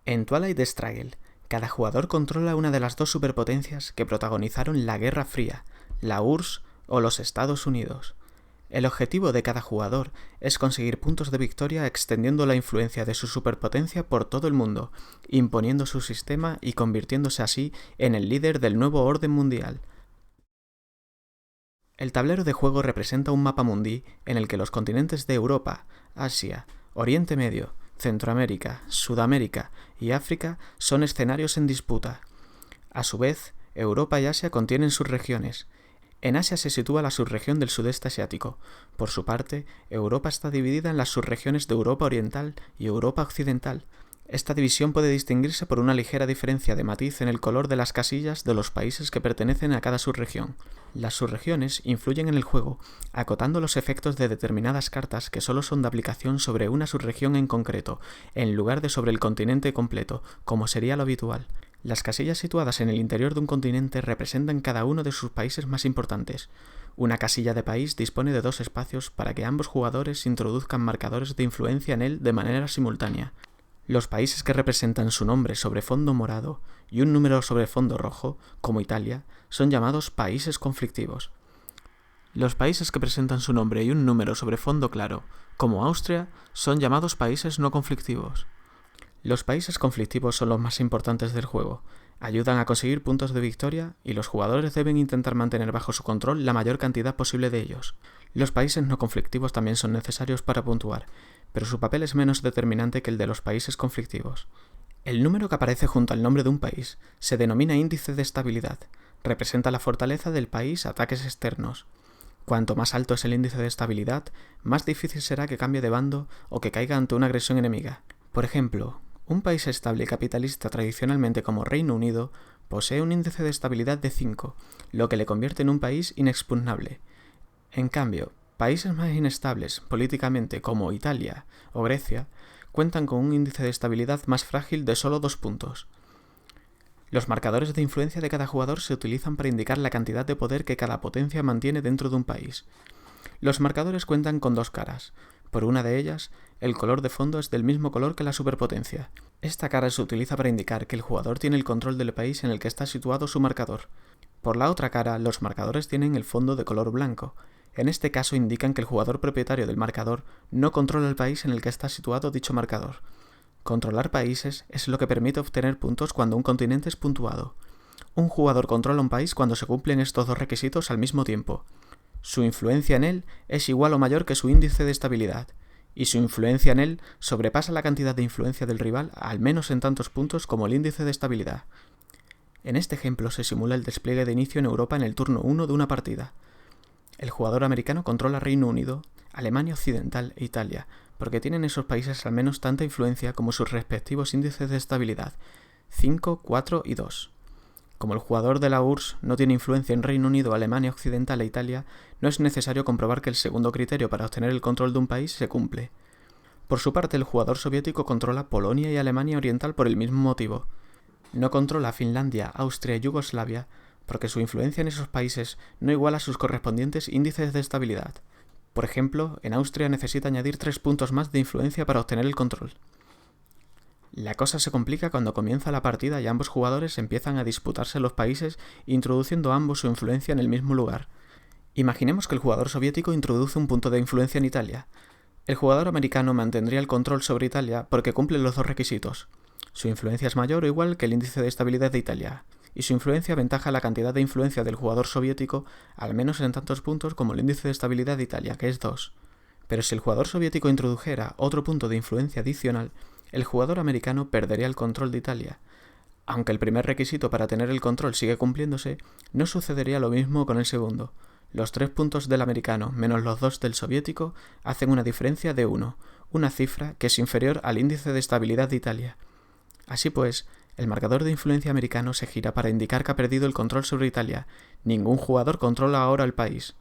En Twilight Struggle, cada jugador controla una de las dos superpotencias que protagonizaron la Guerra Fría, la URSS o los Estados Unidos. El objetivo de cada jugador es conseguir puntos de victoria extendiendo la influencia de su superpotencia por todo el mundo, imponiendo su sistema y convirtiéndose así en el líder del nuevo orden mundial. El tablero de juego representa un mapa mundi en el que los continentes de Europa, Asia, Oriente Medio, Centroamérica, Sudamérica y África son escenarios en disputa. A su vez, Europa y Asia contienen sus regiones. En Asia se sitúa la subregión del sudeste asiático. Por su parte, Europa está dividida en las subregiones de Europa Oriental y Europa Occidental. Esta división puede distinguirse por una ligera diferencia de matiz en el color de las casillas de los países que pertenecen a cada subregión. Las subregiones influyen en el juego, acotando los efectos de determinadas cartas que solo son de aplicación sobre una subregión en concreto, en lugar de sobre el continente completo, como sería lo habitual. Las casillas situadas en el interior de un continente representan cada uno de sus países más importantes. Una casilla de país dispone de dos espacios para que ambos jugadores introduzcan marcadores de influencia en él de manera simultánea. Los países que representan su nombre sobre fondo morado y un número sobre fondo rojo, como Italia, son llamados países conflictivos. Los países que presentan su nombre y un número sobre fondo claro, como Austria, son llamados países no conflictivos. Los países conflictivos son los más importantes del juego, ayudan a conseguir puntos de victoria y los jugadores deben intentar mantener bajo su control la mayor cantidad posible de ellos. Los países no conflictivos también son necesarios para puntuar, pero su papel es menos determinante que el de los países conflictivos. El número que aparece junto al nombre de un país se denomina índice de estabilidad, representa la fortaleza del país a ataques externos. Cuanto más alto es el índice de estabilidad, más difícil será que cambie de bando o que caiga ante una agresión enemiga. Por ejemplo, un país estable y capitalista tradicionalmente como Reino Unido posee un índice de estabilidad de 5, lo que le convierte en un país inexpugnable. En cambio, países más inestables políticamente como Italia o Grecia cuentan con un índice de estabilidad más frágil de solo 2 puntos. Los marcadores de influencia de cada jugador se utilizan para indicar la cantidad de poder que cada potencia mantiene dentro de un país. Los marcadores cuentan con dos caras. Por una de ellas, el color de fondo es del mismo color que la superpotencia. Esta cara se utiliza para indicar que el jugador tiene el control del país en el que está situado su marcador. Por la otra cara, los marcadores tienen el fondo de color blanco. En este caso indican que el jugador propietario del marcador no controla el país en el que está situado dicho marcador. Controlar países es lo que permite obtener puntos cuando un continente es puntuado. Un jugador controla un país cuando se cumplen estos dos requisitos al mismo tiempo. Su influencia en él es igual o mayor que su índice de estabilidad, y su influencia en él sobrepasa la cantidad de influencia del rival al menos en tantos puntos como el índice de estabilidad. En este ejemplo se simula el despliegue de inicio en Europa en el turno 1 de una partida. El jugador americano controla Reino Unido, Alemania Occidental e Italia, porque tienen esos países al menos tanta influencia como sus respectivos índices de estabilidad, 5, 4 y 2. Como el jugador de la URSS no tiene influencia en Reino Unido, Alemania Occidental e Italia, no es necesario comprobar que el segundo criterio para obtener el control de un país se cumple. Por su parte, el jugador soviético controla Polonia y Alemania Oriental por el mismo motivo. No controla Finlandia, Austria y Yugoslavia, porque su influencia en esos países no iguala sus correspondientes índices de estabilidad. Por ejemplo, en Austria necesita añadir 3 puntos más de influencia para obtener el control. La cosa se complica cuando comienza la partida y ambos jugadores empiezan a disputarse los países, introduciendo ambos su influencia en el mismo lugar. Imaginemos que el jugador soviético introduce un punto de influencia en Italia. El jugador americano mantendría el control sobre Italia porque cumple los dos requisitos. Su influencia es mayor o igual que el índice de estabilidad de Italia, y su influencia aventaja la cantidad de influencia del jugador soviético al menos en tantos puntos como el índice de estabilidad de Italia, que es 2. Pero si el jugador soviético introdujera otro punto de influencia adicional, el jugador americano perdería el control de Italia. Aunque el primer requisito para tener el control sigue cumpliéndose, no sucedería lo mismo con el segundo. Los 3 puntos del americano menos los 2 del soviético hacen una diferencia de 1, una cifra que es inferior al índice de estabilidad de Italia. Así pues, el marcador de influencia americano se gira para indicar que ha perdido el control sobre Italia. Ningún jugador controla ahora el país.